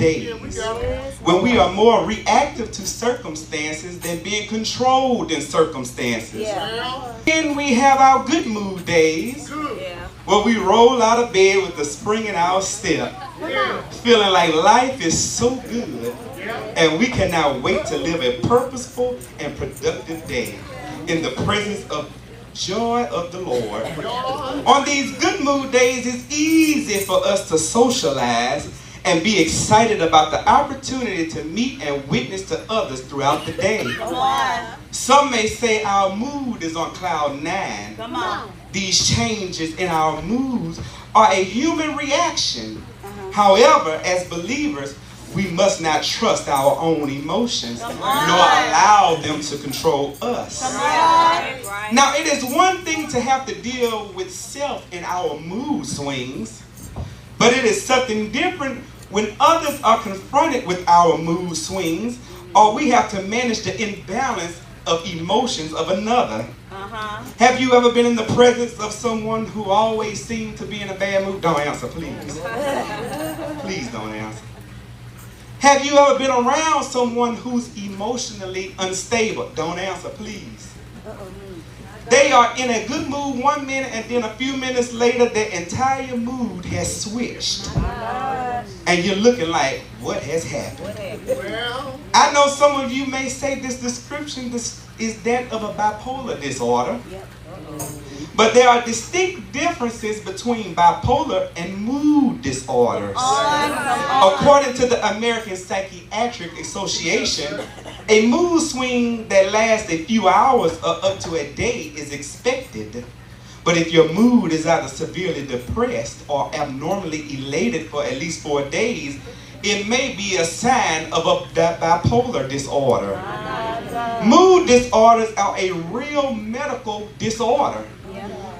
days when we are more reactive to circumstances than being controlled in circumstances. Then we have our good mood days where we roll out of bed with a spring in our step, feeling like life is so good and we cannot wait to live a purposeful and productive day in the presence of joy of the Lord. On these good mood days, it's easy for us to socialize and be excited about the opportunity to meet and witness to others throughout the day. Some may say our mood is on cloud 9. These changes in our moods are a human reaction. However, as believers, we must not trust our own emotions, nor allow them to control us. Now, it is one thing to have to deal with self in our mood swings, but it is something different when others are confronted with our mood swings, or we have to manage the imbalance of emotions of another. Have you ever been in the presence of someone who always seemed to be in a bad mood? Don't answer, please. Please don't answer. Have you ever been around someone who's emotionally unstable? Don't answer, please. They are in a good mood 1 minute, and then a few minutes later, their entire mood has switched. And you're looking like, what has happened? I know some of you may say this description is that of a bipolar disorder. But there are distinct differences between bipolar and mood disorders. According to the American Psychiatric Association, a mood swing that lasts a few hours or up to a day is expected. But if your mood is either severely depressed or abnormally elated for at least 4 days, it may be a sign of a bipolar disorder. Mood disorders are a real medical disorder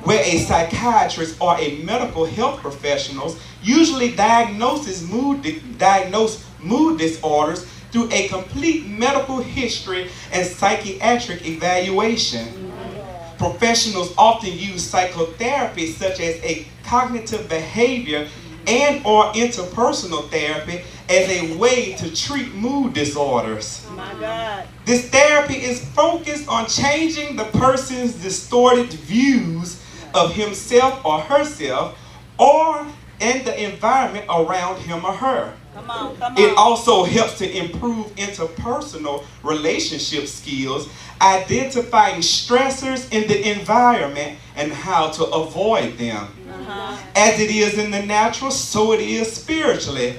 where a psychiatrist or a medical health professional usually diagnose mood disorders through a complete medical history and psychiatric evaluation. Professionals often use psychotherapy such as a cognitive behavior and or interpersonal therapy as a way to treat mood disorders. This therapy is focused on changing the person's distorted views of himself or herself or in the environment around him or her. It also helps to improve interpersonal relationship skills, identifying stressors in the environment and how to avoid them. As it is in the natural, so it is spiritually.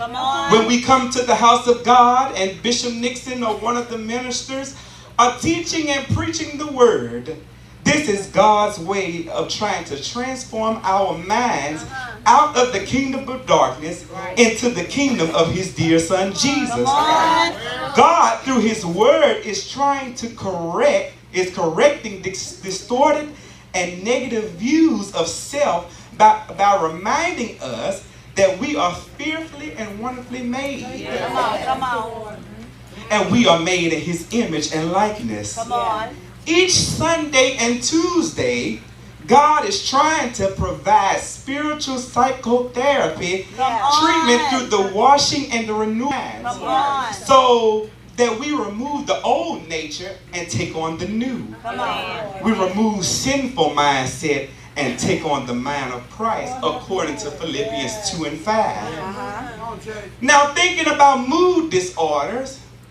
When we come to the house of God and Bishop Nixon or one of the ministers are teaching and preaching the word, this is God's way of trying to transform our minds out of the kingdom of darkness into the kingdom of his dear son Jesus. God, through his word, is trying to correcting distorted and negative views of self by reminding us that we are fearfully and wonderfully made. And we are made in his image and likeness. Each Sunday and Tuesday, God is trying to provide spiritual psychotherapy treatment through the washing and the renewal, so that we remove the old nature and take on the new. We remove sinful mindset and take on the mind of Christ, according to Philippians 2 and 5. Now, thinking about mood disorders,